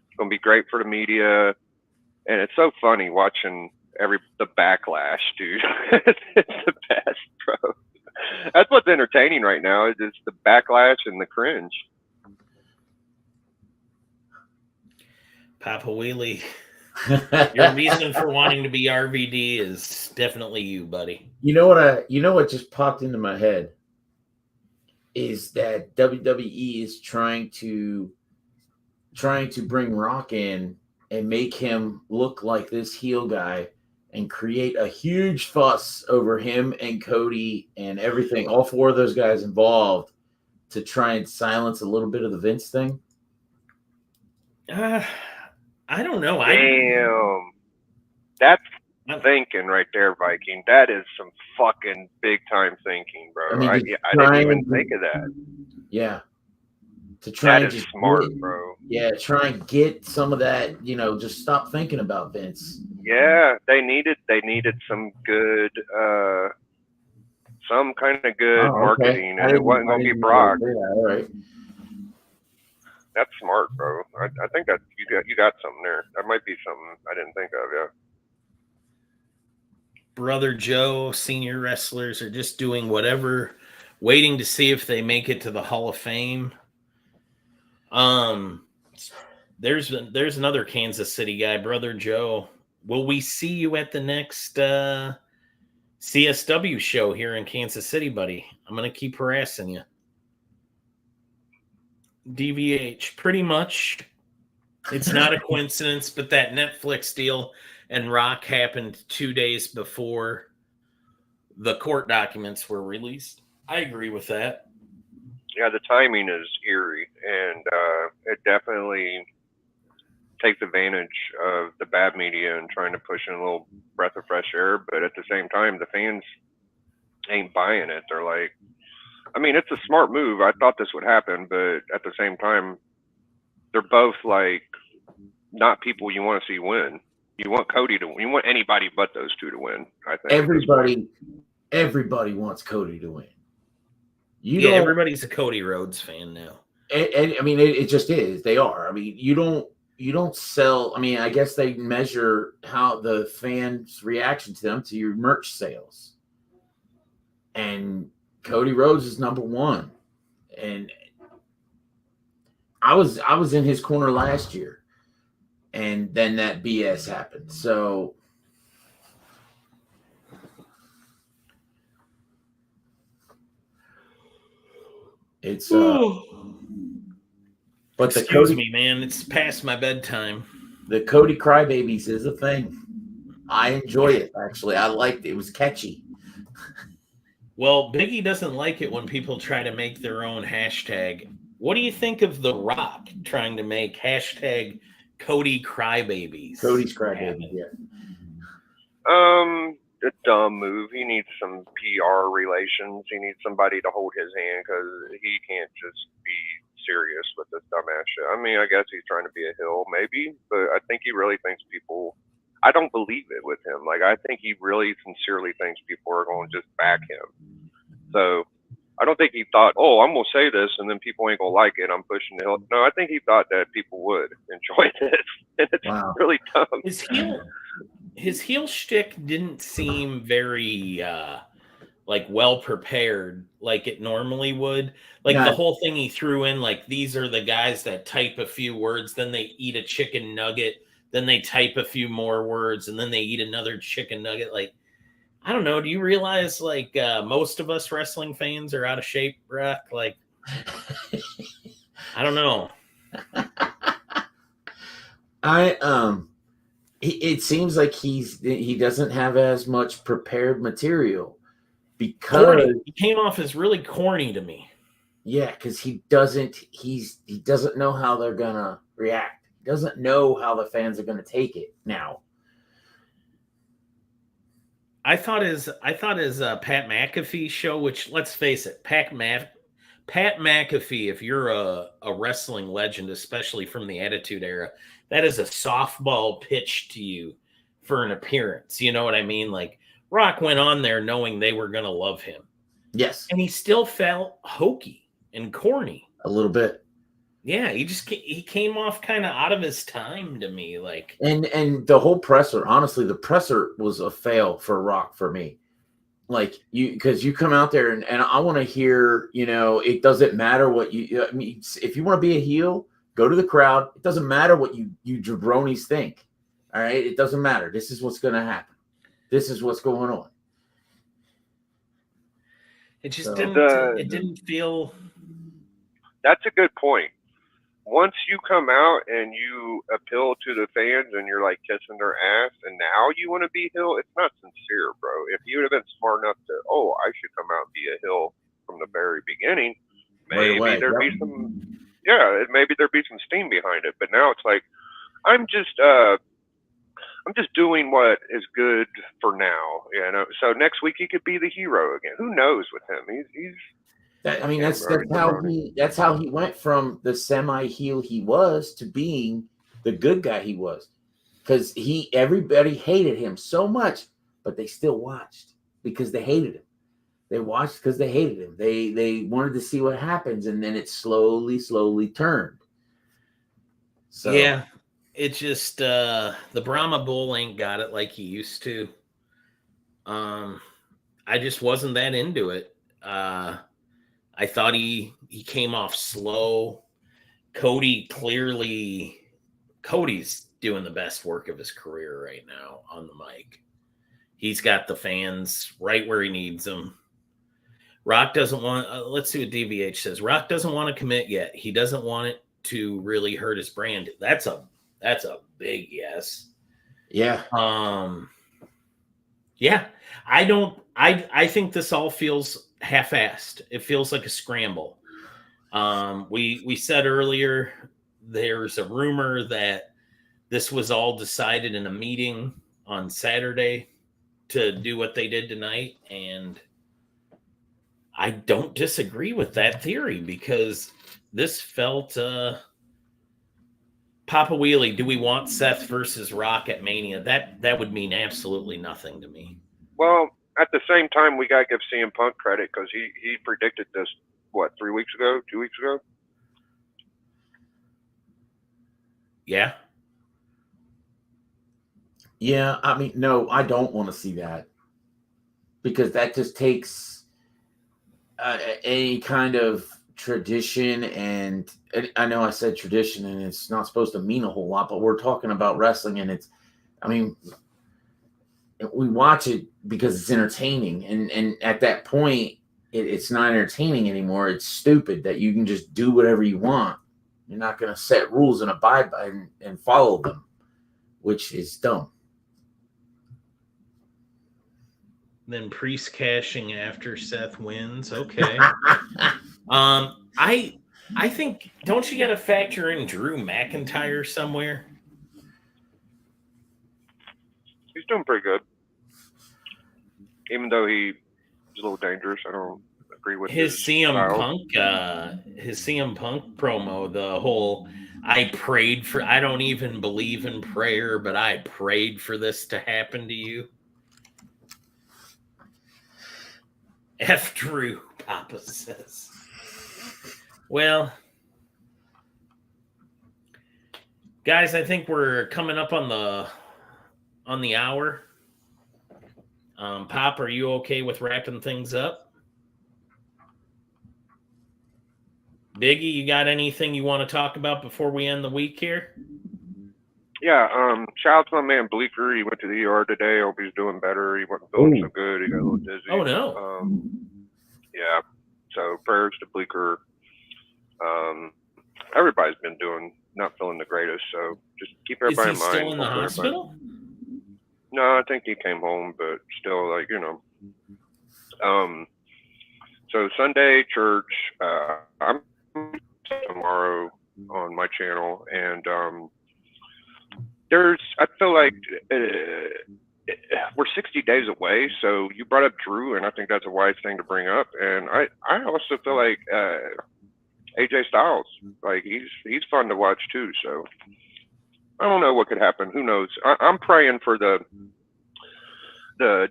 It's going to be great for the media. And it's so funny watching the backlash, dude. It's the best, bro. That's what's entertaining right now. Is it's the backlash and the cringe. Papa Wheelie, your reason for wanting to be RVD is definitely you, buddy. You know what just popped into my head is that WWE is trying to bring Rock in and make him look like this heel guy and create a huge fuss over him and Cody and everything, all four of those guys involved, to try and silence a little bit of the Vince thing? I don't know. Damn. That's thinking right there, Viking. That is some fucking big time thinking, bro. I didn't even think of that. Yeah. To try that and is just smart, bro. Yeah, try and get some of that, just stop thinking about Vince. Yeah, they needed some good some kind of good marketing, and it wasn't gonna be Brock. All right. That's smart, bro. I think that you got something there. That might be something I didn't think of, yeah. Brother Joe, senior wrestlers are just doing whatever, waiting to see if they make it to the Hall of Fame. There's another Kansas City guy, Brother Joe. Will we see you at the next CSW show here in Kansas City, buddy? I'm gonna keep harassing you. DVH, pretty much. It's not a coincidence, but that Netflix deal and Rock happened 2 days before the court documents were released. I agree with that. Yeah, the timing is eerie, and it definitely takes advantage of the bad media and trying to push in a little breath of fresh air. But at the same time, the fans ain't buying it. They're like, I mean, it's a smart move. I thought this would happen, but at the same time, they're both like not people you want to see win. You want Cody to win. You want anybody but those two to win, I think. Everybody wants Cody to win. Everybody's a Cody Rhodes fan now. And I mean, it just is. They are. I mean, you don't sell. I mean, I guess they measure how the fans' reaction to them to your merch sales. And Cody Rhodes is number one. And I was in his corner last year. And then that BS happened. So it's but excuse me, man, it's past my bedtime. The Cody Crybabies is a thing. I enjoy it, actually. I liked it. It was catchy. Well, Biggie doesn't like it when people try to make their own hashtag. What do you think of The Rock trying to make hashtag Cody Crybabies? Cody's Crybabies, yeah. A dumb move. He needs some PR relations. He needs somebody to hold his hand because he can't just be serious with this dumbass shit. I mean, I guess he's trying to be a heel, maybe, but I think he really thinks people. I don't believe it with him. Like, I think he really sincerely thinks people are going to just back him. So I don't think he thought, oh, I'm going to say this and then people ain't going to like it. I'm pushing the hill. No, I think he thought that people would enjoy this. And it's really dumb. His heel shtick didn't seem very well prepared like it normally would. Like the whole thing he threw in, like, these are the guys that type a few words, then they eat a chicken nugget, then they type a few more words, and then they eat another chicken nugget. Like, I don't know. Do you realize, like, most of us wrestling fans are out of shape, Brock? Like, I don't know. It seems like he doesn't have as much prepared material because he came off as really corny to me. Yeah, because he doesn't know how they're gonna react. He doesn't know how the fans are gonna take it now. I thought his Pat McAfee show, which, let's face it, Pat McAfee, if you're a wrestling legend, especially from the Attitude Era, that is a softball pitch to you for an appearance. You know what I mean? Like Rock went on there knowing they were going to love him. Yes. And he still felt hokey and corny. A little bit. Yeah, he came off kind of out of his time to me. Like, and the whole presser, honestly, the presser was a fail for Rock for me. Like because you come out there and I want to hear, it doesn't matter what I mean, if you want to be a heel, go to the crowd. It doesn't matter what you jabronis think. All right. It doesn't matter. This is what's going to happen. This is what's going on. It just didn't feel. That's a good point. Once you come out and you appeal to the fans and you're like kissing their ass and now you want to be heel, it's not sincere, bro. If you would have been smart enough to, I should come out and be a heel from the very beginning, maybe there'd be some steam behind it. But now it's like, I'm just doing what is good for now, So next week he could be the hero again. Who knows with him? That's how he went from the semi-heel he was to being the good guy he was. Because everybody hated him so much, but they still watched because they hated him. They watched because they hated him. They wanted to see what happens, and then it slowly turned. So yeah, it just the Brahma Bull ain't got it like he used to. I just wasn't that into it. I thought he came off slow. Cody's doing the best work of his career right now on the mic. He's got the fans right where he needs them. Rock doesn't want, let's see what DVH says. Rock doesn't want to commit yet. He doesn't want it to really hurt his brand. That's a big yes. Yeah. Yeah. I think this all feels half-assed. It feels like a scramble. We said earlier there's a rumor that this was all decided in a meeting on Saturday to do what they did tonight, and I don't disagree with that theory because this felt Papa Wheelie, do we want Seth versus Rock at Mania? That would mean absolutely nothing to me. Well, at the same time, we got to give CM Punk credit because he predicted this, 2 weeks ago? Yeah. Yeah, I mean, no, I don't want to see that because that just takes any kind of tradition. And I know I said tradition and it's not supposed to mean a whole lot, but we're talking about wrestling and we watch it because it's entertaining. And at that point, it's not entertaining anymore. It's stupid that you can just do whatever you want. You're not going to set rules and abide by and follow them, which is dumb. Then Priest cashing after Seth wins. Okay. I think, don't you got to factor in Drew McIntyre somewhere? He's doing pretty good. Even though he's a little dangerous, I don't agree with his CM style. Punk. His CM Punk promo, the whole I don't even believe in prayer, but I prayed for this to happen to you. F Drew, Papa says. Well, guys, I think we're coming up on the hour. Pop, are you okay with wrapping things up? Biggie, you got anything you want to talk about before we end the week here? Yeah, shout out to my man Bleeker. He went to the ER today. Hope he's doing better. He wasn't feeling so good. He got a little dizzy. Oh, no. Yeah, so prayers to Bleeker. Everybody's been not feeling the greatest, so just keep everybody in mind. Is he still in the hospital? No, I think he came home, but still, So Sunday church, I'm tomorrow on my channel, and I feel like we're 60 days away. So you brought up Drew, and I think that's a wise thing to bring up. And I also feel like AJ Styles, like he's fun to watch too. So I don't know what could happen. Who knows? I'm praying for the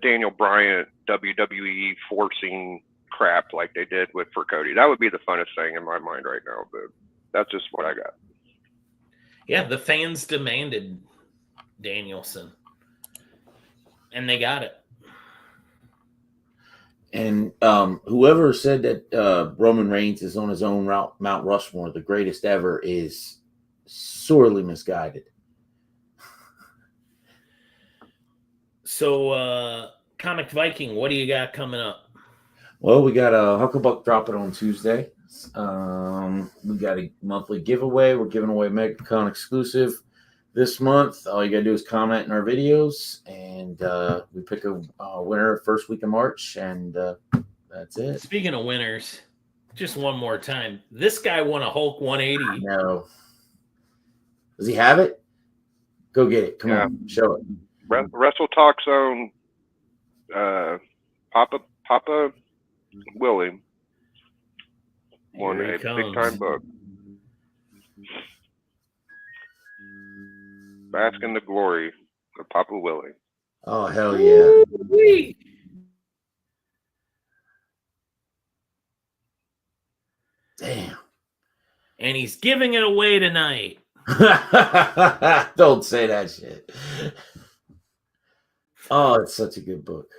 Daniel Bryan WWE forcing crap like they did for Cody. That would be the funnest thing in my mind right now, but that's just what I got. Yeah, the fans demanded Danielson, and they got it. And whoever said that Roman Reigns is on his own Mount Rushmore, the greatest ever, is sorely misguided. So, Comic Viking, what do you got coming up? Well, we got a Hucklebuck dropping on Tuesday. We got a monthly giveaway. We're giving away a MegaCon exclusive this month. All you got to do is comment in our videos, and we pick a winner first week of March, and that's it. Speaking of winners, just one more time. This guy won a Hulk 180. No. Does he have it? Go get it. Come on, show it. Wrestle Talks own Papa Willie won a big-time book. Bask in the glory of Papa Willie. Oh, hell yeah. Woo-wee. Damn. And he's giving it away tonight. Don't say that shit. Oh, it's such a good book.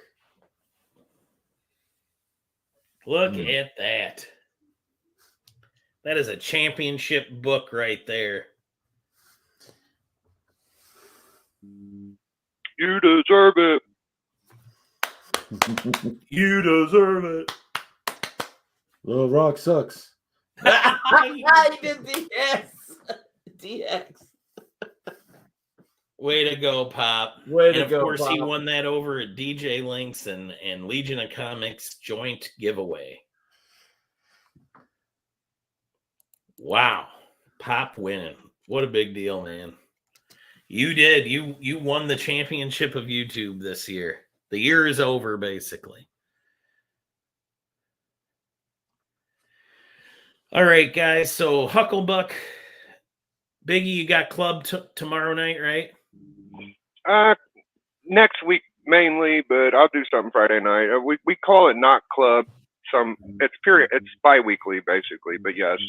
Look at that. That is a championship book right there. You deserve it. You deserve it. Little Rock sucks. He did DX. DX. Way to go, Pop. Way to and go, of course, Pop. he won that over at DJ Links and Legion of Comics joint giveaway. Wow. Pop winning. What a big deal, man. You did. You won the championship of YouTube this year. The year is over, basically. All right, guys. So, Hucklebuck, Biggie, you got club tomorrow night, right? Next week mainly, but I'll do something Friday night. We call it not club. It's bi-weekly basically, but yes,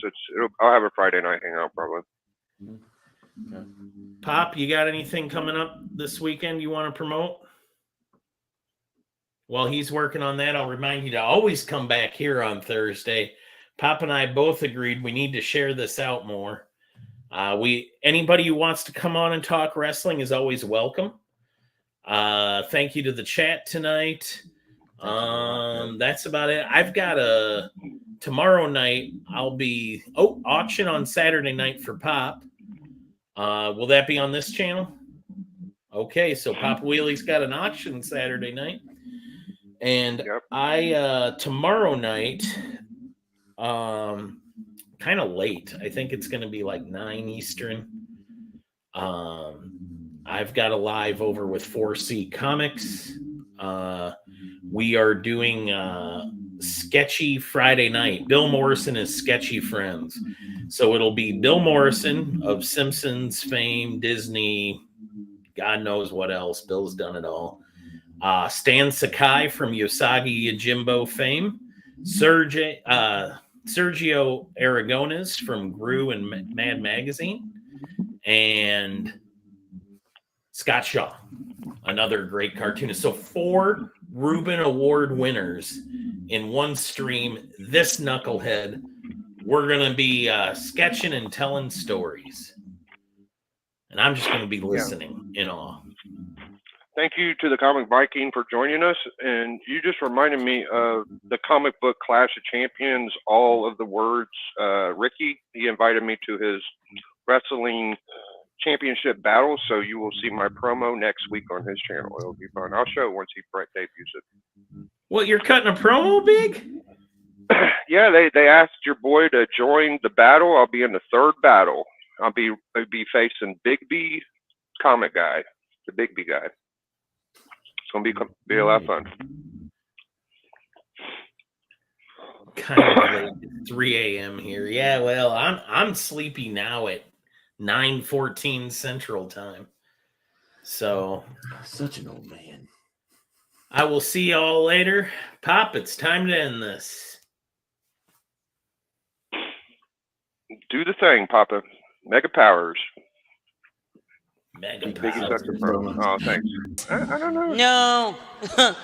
I'll have a Friday night hangout probably. Okay. Pop, you got anything coming up this weekend you want to promote? While he's working on that, I'll remind you to always come back here on Thursday. Pop and I both agreed we need to share this out more. Anybody who wants to come on and talk wrestling is always welcome. Thank you to the chat tonight. That's about it. I've got tomorrow night. I'll be auction on Saturday night for Pop. Will that be on this channel? Okay, so Pop Wheelie's got an auction Saturday night, and Yep. I tomorrow night, kind of late. I think it's going to be like 9 Eastern. I've got a live over with 4C Comics. We are doing Sketchy Friday night. Bill Morrison is Sketchy Friends. So it'll be Bill Morrison of Simpsons fame, Disney, God knows what else. Bill's done it all. Stan Sakai from Yosagi Yojimbo fame. Sergio Aragones from Gru and Mad Magazine. And Scott Shaw, another great cartoonist. So 4 Reuben Award winners in one stream. This knucklehead, we're going to be sketching and telling stories. And I'm just going to be listening in awe. Thank you to the Comic Viking for joining us. And you just reminded me of the comic book Clash of Champions, all of the words. Ricky, he invited me to his wrestling championship battle, so you will see my promo next week on his channel. It'll be fun. I'll show it once he debuts it. What, you're cutting a promo, Big? Yeah, they asked your boy to join the battle. I'll be in the 3rd battle. I'll be facing Big B, comic guy, the Big B guy. It's gonna be a lot of fun. Kind of late, 3 a.m. here. Yeah, well, I'm sleepy now at 9:14 Central Time. So Such an old man. I will see y'all later. Pop, it's time to end this. Do the thing, Papa. Mega powers. Mega Biggie powers. Sucker Pro. Oh, thanks. I don't know. No. No.